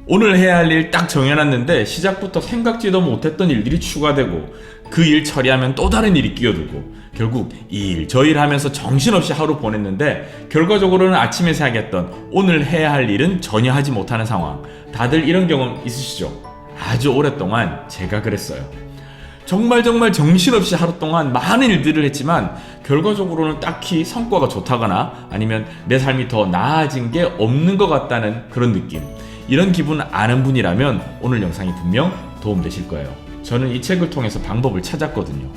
오늘 해야 할 일 딱 정해놨는데 시작부터 생각지도 못했던 일들이 추가되고 그 일 처리하면 또 다른 일이 끼어들고 결국 이 일 저 일 하면서 정신없이 하루 보냈는데 결과적으로는 아침에 생각했던 오늘 해야 할 일은 전혀 하지 못하는 상황. 다들 이런 경험 있으시죠? 아주 오랫동안 제가 그랬어요. 정말 정신없이 하루 동안 많은 일들을 했지만 결과적으로는 딱히 성과가 좋다거나 아니면 내 삶이 더 나아진 게 없는 것 같다는 그런 느낌. 이런 기분 아는 분이라면 오늘 영상이 분명 도움되실 거예요. 저는 이 책을 통해서 방법을 찾았거든요.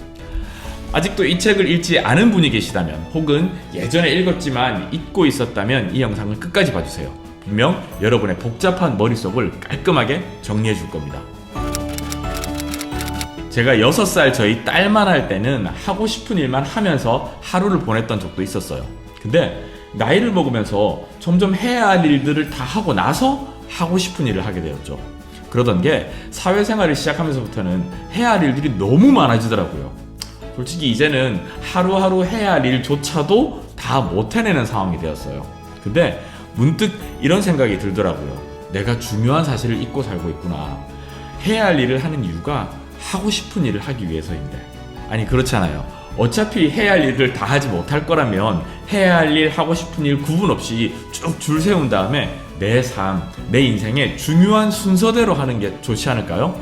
아직도 이 책을 읽지 않은 분이 계시다면 혹은 예전에 읽었지만 잊고 있었다면 이 영상을 끝까지 봐주세요. 분명 여러분의 복잡한 머릿속을 깔끔하게 정리해 줄 겁니다. 제가 6살 저희 딸만 할 때는 하고 싶은 일만 하면서 하루를 보냈던 적도 있었어요. 근데 나이를 먹으면서 점점 해야 할 일들을 다 하고 나서 하고 싶은 일을 하게 되었죠. 그러던 게 사회생활을 시작하면서부터는 해야 할 일들이 너무 많아지더라고요. 솔직히 이제는 하루하루 해야 할 일조차도 다 못 해내는 상황이 되었어요. 근데 문득 이런 생각이 들더라고요. 내가 중요한 사실을 잊고 살고 있구나. 해야 할 일을 하는 이유가 하고 싶은 일을 하기 위해서인데. 아니 그렇잖아요. 어차피 해야 할 일을 다 하지 못할 거라면 해야 할 일, 하고 싶은 일 구분 없이 쭉 줄 세운 다음에 내 삶, 내 인생의 중요한 순서대로 하는 게 좋지 않을까요?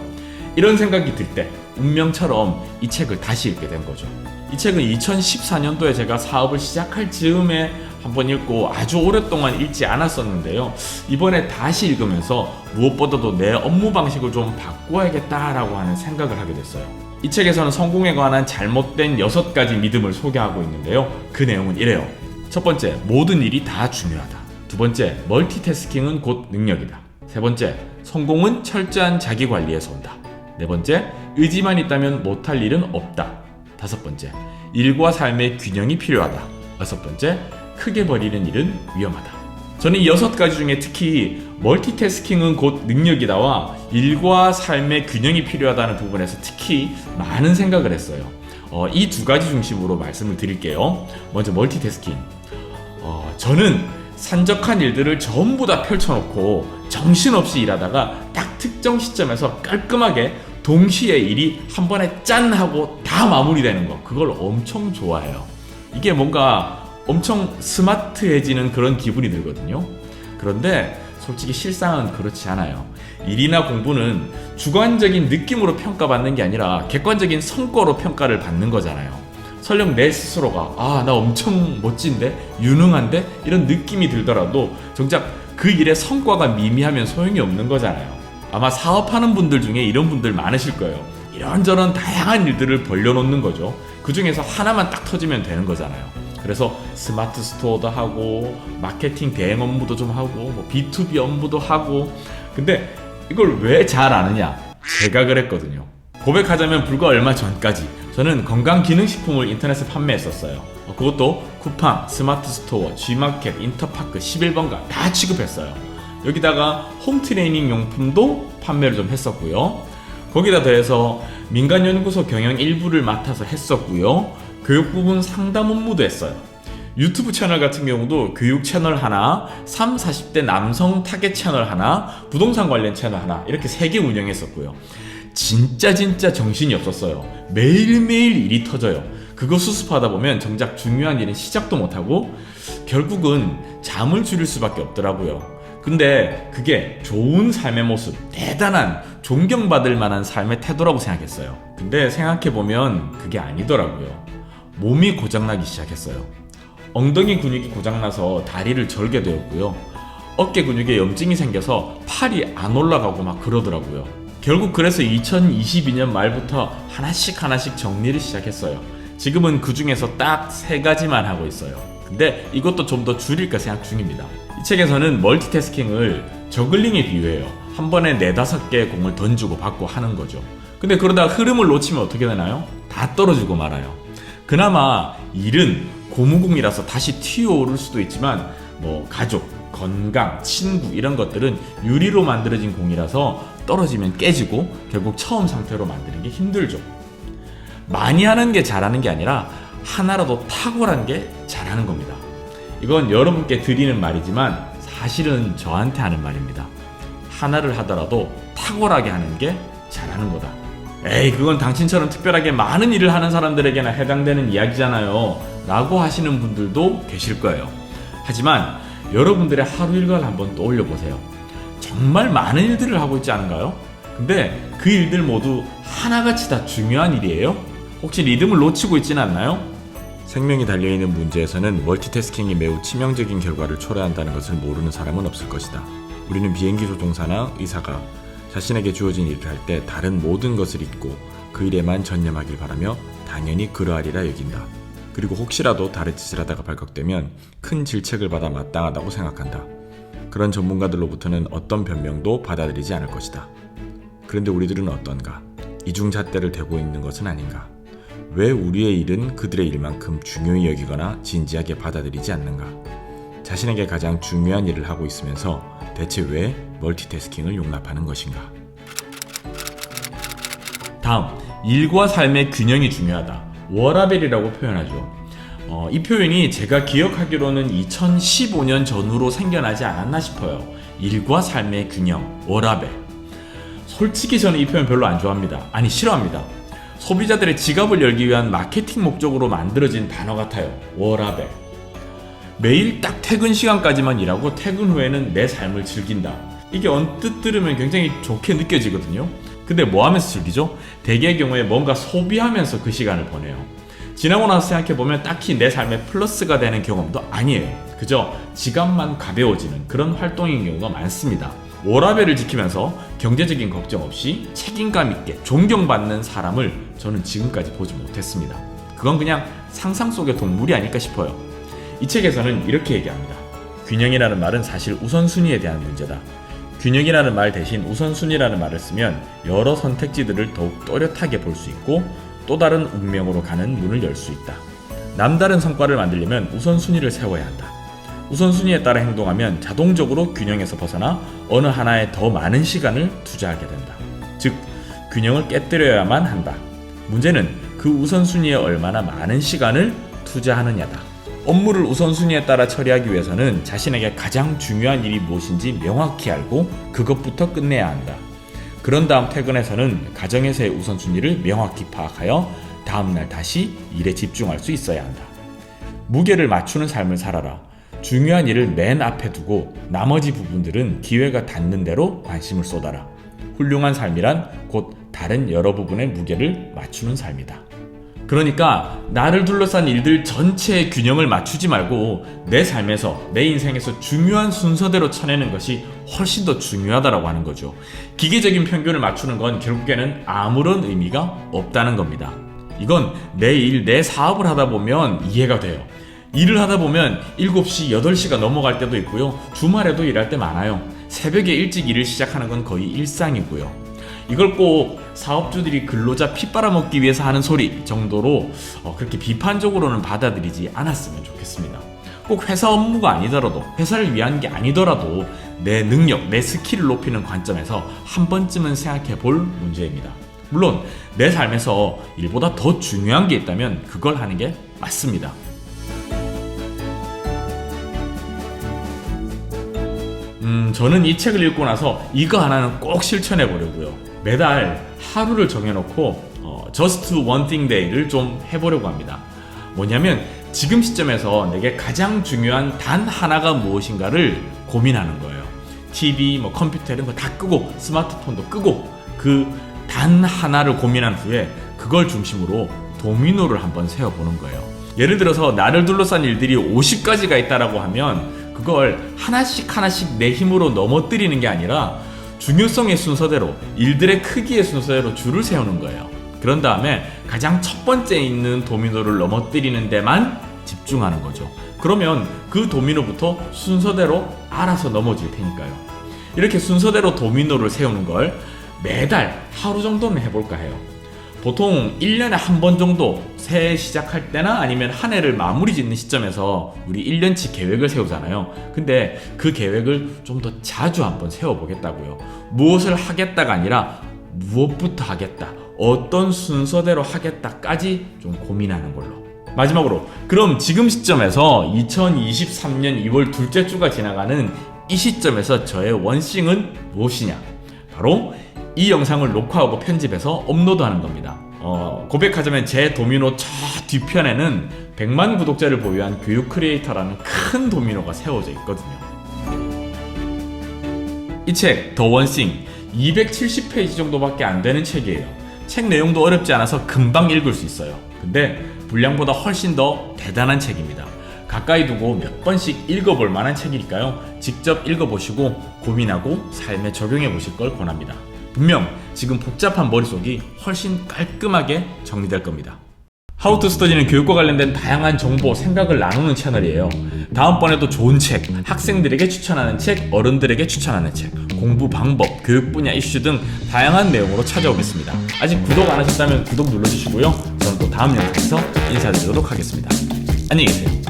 이런 생각이 들 때 운명처럼 이 책을 다시 읽게 된 거죠. 이 책은 2014년도에 제가 사업을 시작할 즈음에 한번 읽고 아주 오랫동안 읽지 않았었는데요. 이번에 다시 읽으면서 무엇보다도 내 업무 방식을 좀 바꿔야겠다라고 하는 생각을 하게 됐어요. 이 책에서는 성공에 관한 잘못된 6가지 믿음을 소개하고 있는데요. 그 내용은 이래요. 첫 번째, 모든 일이 다 중요하다. 두 번째, 멀티태스킹은 곧 능력이다. 세 번째, 성공은 철저한 자기관리에서 온다. 네 번째, 의지만 있다면 못할 일은 없다. 다섯 번째, 일과 삶의 균형이 필요하다. 여섯 번째, 크게 버리는 일은 위험하다. 저는 이 6가지 중에 특히 멀티태스킹은 곧 능력이다와 일과 삶의 균형이 필요하다는 부분에서 특히 많은 생각을 했어요. 이 2가지 중심으로 말씀을 드릴게요. 먼저 멀티태스킹. 저는 산적한 일들을 전부 다 펼쳐놓고 정신없이 일하다가 딱 특정 시점에서 깔끔하게 동시에 일이 한 번에 짠 하고 다 마무리되는 거, 그걸 엄청 좋아해요. 이게 뭔가 엄청 스마트해지는 그런 기분이 들거든요. 그런데 솔직히 실상은 그렇지 않아요. 일이나 공부는 주관적인 느낌으로 평가받는 게 아니라 객관적인 성과로 평가를 받는 거잖아요. 설령 내 스스로가 나 엄청 멋진데? 유능한데? 이런 느낌이 들더라도 정작 그 일의 성과가 미미하면 소용이 없는 거잖아요. 아마 사업하는 분들 중에 이런 분들 많으실 거예요. 이런저런 다양한 일들을 벌려놓는 거죠. 그 중에서 하나만 딱 터지면 되는 거잖아요. 그래서 스마트 스토어도 하고 마케팅 대행 업무도 좀 하고 B2B 업무도 하고. 근데 이걸 왜 잘 아느냐? 제가 그랬거든요. 고백하자면 불과 얼마 전까지 저는 건강기능식품을 인터넷에 판매했었어요. 그것도 쿠팡, 스마트 스토어, G마켓, 인터파크, 11번가 다 취급했어요. 여기다가 홈트레이닝 용품도 판매를 좀 했었고요. 거기다 더해서 민간연구소 경영 일부를 맡아서 했었고요. 교육 부분 상담 업무도 했어요. 유튜브 채널 같은 경우도 교육 채널 하나, 3, 40대 남성 타겟 채널 하나, 부동산 관련 채널 하나, 이렇게 3개 운영했었고요. 진짜 정신이 없었어요. 매일매일 일이 터져요. 그거 수습하다 보면 정작 중요한 일은 시작도 못하고 결국은 잠을 줄일 수밖에 없더라고요. 근데 그게 좋은 삶의 모습, 대단한 존경받을 만한 삶의 태도라고 생각했어요. 근데 생각해보면 그게 아니더라고요. 몸이 고장나기 시작했어요. 엉덩이 근육이 고장나서 다리를 절게 되었고요. 어깨 근육에 염증이 생겨서 팔이 안 올라가고 막 그러더라고요. 결국 그래서 2022년 말부터 하나씩 정리를 시작했어요. 지금은 그 중에서 딱 3가지만 하고 있어요. 근데 이것도 좀 더 줄일까 생각 중입니다. 이 책에서는 멀티태스킹을 저글링에 비유해요. 한 번에 4-5개의 공을 던지고 받고 하는 거죠. 근데 그러다가 흐름을 놓치면 어떻게 되나요? 다 떨어지고 말아요. 그나마 일은 고무공이라서 다시 튀어오를 수도 있지만 가족, 건강, 친구 이런 것들은 유리로 만들어진 공이라서 떨어지면 깨지고 결국 처음 상태로 만드는 게 힘들죠. 많이 하는 게 잘하는 게 아니라 하나라도 탁월한 게 잘하는 겁니다. 이건 여러분께 드리는 말이지만 사실은 저한테 하는 말입니다. 하나를 하더라도 탁월하게 하는 게 잘하는 거다. 에이, 그건 당신처럼 특별하게 많은 일을 하는 사람들에게나 해당되는 이야기잖아요 라고 하시는 분들도 계실 거예요. 하지만 여러분들의 하루 일과를 한번 떠올려 보세요. 정말 많은 일들을 하고 있지 않은가요? 근데 그 일들 모두 하나같이 다 중요한 일이에요? 혹시 리듬을 놓치고 있지는 않나요? 생명이 달려있는 문제에서는 멀티태스킹이 매우 치명적인 결과를 초래한다는 것을 모르는 사람은 없을 것이다. 우리는 비행기 조종사나 의사가 자신에게 주어진 일을 할 때 다른 모든 것을 잊고 그 일에만 전념하길 바라며 당연히 그러하리라 여긴다. 그리고 혹시라도 다른 짓을 하다가 발각되면 큰 질책을 받아 마땅하다고 생각한다. 그런 전문가들로부터는 어떤 변명도 받아들이지 않을 것이다. 그런데 우리들은 어떤가? 이중잣대를 대고 있는 것은 아닌가? 왜 우리의 일은 그들의 일만큼 중요히 여기거나 진지하게 받아들이지 않는가? 자신에게 가장 중요한 일을 하고 있으면서 대체 왜 멀티태스킹을 용납하는 것인가? 다음, 일과 삶의 균형이 중요하다. 워라벨이라고 표현하죠. 이 표현이 제가 기억하기로는 2015년 전후로 생겨나지 않았나 싶어요. 일과 삶의 균형, 워라벨. 솔직히 저는 이 표현 별로 안 좋아합니다. 아니, 싫어합니다. 소비자들의 지갑을 열기 위한 마케팅 목적으로 만들어진 단어 같아요. 워라벨. 매일 딱 퇴근 시간까지만 일하고 퇴근 후에는 내 삶을 즐긴다. 이게 언뜻 들으면 굉장히 좋게 느껴지거든요. 근데 뭐 하면서 즐기죠? 대개의 경우에 뭔가 소비하면서 그 시간을 보내요. 지나고 나서 생각해보면 딱히 내 삶에 플러스가 되는 경험도 아니에요. 그저 지갑만 가벼워지는 그런 활동인 경우가 많습니다. 워라밸을 지키면서 경제적인 걱정 없이 책임감 있게 존경받는 사람을 저는 지금까지 보지 못했습니다. 그건 그냥 상상 속의 동물이 아닐까 싶어요. 이 책에서는 이렇게 얘기합니다. 균형이라는 말은 사실 우선순위에 대한 문제다. 균형이라는 말 대신 우선순위라는 말을 쓰면 여러 선택지들을 더욱 또렷하게 볼 수 있고 또 다른 운명으로 가는 문을 열 수 있다. 남다른 성과를 만들려면 우선순위를 세워야 한다. 우선순위에 따라 행동하면 자동적으로 균형에서 벗어나 어느 하나에 더 많은 시간을 투자하게 된다. 즉, 균형을 깨뜨려야만 한다. 문제는 그 우선순위에 얼마나 많은 시간을 투자하느냐다. 업무를 우선순위에 따라 처리하기 위해서는 자신에게 가장 중요한 일이 무엇인지 명확히 알고 그것부터 끝내야 한다. 그런 다음 퇴근해서는 가정에서의 우선순위를 명확히 파악하여 다음날 다시 일에 집중할 수 있어야 한다. 무게를 맞추는 삶을 살아라. 중요한 일을 맨 앞에 두고 나머지 부분들은 기회가 닿는 대로 관심을 쏟아라. 훌륭한 삶이란 곧 다른 여러 부분의 무게를 맞추는 삶이다. 그러니까 나를 둘러싼 일들 전체의 균형을 맞추지 말고 내 삶에서, 내 인생에서 중요한 순서대로 쳐내는 것이 훨씬 더 중요하다고 하는 거죠. 기계적인 평균을 맞추는 건 결국에는 아무런 의미가 없다는 겁니다. 이건 내 일, 내 사업을 하다 보면 이해가 돼요. 일을 하다 보면 7시, 8시가 넘어갈 때도 있고요. 주말에도 일할 때 많아요. 새벽에 일찍 일을 시작하는 건 거의 일상이고요. 이걸 꼭 사업주들이 근로자 피 빨아먹기 위해서 하는 소리 정도로 그렇게 비판적으로는 받아들이지 않았으면 좋겠습니다. 꼭 회사 업무가 아니더라도, 회사를 위한 게 아니더라도 내 능력, 내 스킬을 높이는 관점에서 한 번쯤은 생각해 볼 문제입니다. 물론 내 삶에서 일보다 더 중요한 게 있다면 그걸 하는 게 맞습니다. 저는 이 책을 읽고 나서 이거 하나는 꼭 실천해 보려고요. 매달 하루를 정해놓고 Just One Thing Day를 좀 해보려고 합니다. 뭐냐면 지금 시점에서 내게 가장 중요한 단 하나가 무엇인가를 고민하는 거예요. TV, 컴퓨터 이런 거 다 끄고 스마트폰도 끄고 그 단 하나를 고민한 후에 그걸 중심으로 도미노를 한번 세워보는 거예요. 예를 들어서 나를 둘러싼 일들이 50가지가 있다라고 하면 그걸 하나씩 내 힘으로 넘어뜨리는 게 아니라 중요성의 순서대로, 일들의 크기의 순서대로 줄을 세우는 거예요. 그런 다음에 가장 첫 번째 있는 도미노를 넘어뜨리는 데만 집중하는 거죠. 그러면 그 도미노부터 순서대로 알아서 넘어질 테니까요. 이렇게 순서대로 도미노를 세우는 걸 매달 하루 정도는 해볼까 해요. 보통 1년에 한 번 정도 새해 시작할 때나 아니면 한 해를 마무리 짓는 시점에서 우리 1년치 계획을 세우잖아요. 근데 그 계획을 좀 더 자주 한번 세워보겠다고요. 무엇을 하겠다가 아니라 무엇부터 하겠다, 어떤 순서대로 하겠다까지 좀 고민하는 걸로. 마지막으로, 그럼 지금 시점에서 2023년 2월 둘째 주가 지나가는 이 시점에서 저의 원싱은 무엇이냐? 바로 이 영상을 녹화하고 편집해서 업로드하는 겁니다. 고백하자면 제 도미노 저 뒤편에는 100만 구독자를 보유한 교육 크리에이터라는 큰 도미노가 세워져 있거든요. 이 책 더 원싱 270페이지 정도밖에 안 되는 책이에요. 책 내용도 어렵지 않아서 금방 읽을 수 있어요. 근데 분량보다 훨씬 더 대단한 책입니다. 가까이 두고 몇 번씩 읽어볼 만한 책이니까요. 직접 읽어보시고 고민하고 삶에 적용해 보실 걸 권합니다. 분명 지금 복잡한 머릿속이 훨씬 깔끔하게 정리될 겁니다. 하우 투 스터디는 교육과 관련된 다양한 정보, 생각을 나누는 채널이에요. 다음번에도 좋은 책, 학생들에게 추천하는 책, 어른들에게 추천하는 책, 공부 방법, 교육 분야 이슈 등 다양한 내용으로 찾아오겠습니다. 아직 구독 안 하셨다면 구독 눌러주시고요. 저는 또 다음 영상에서 인사드리도록 하겠습니다. 안녕히 계세요.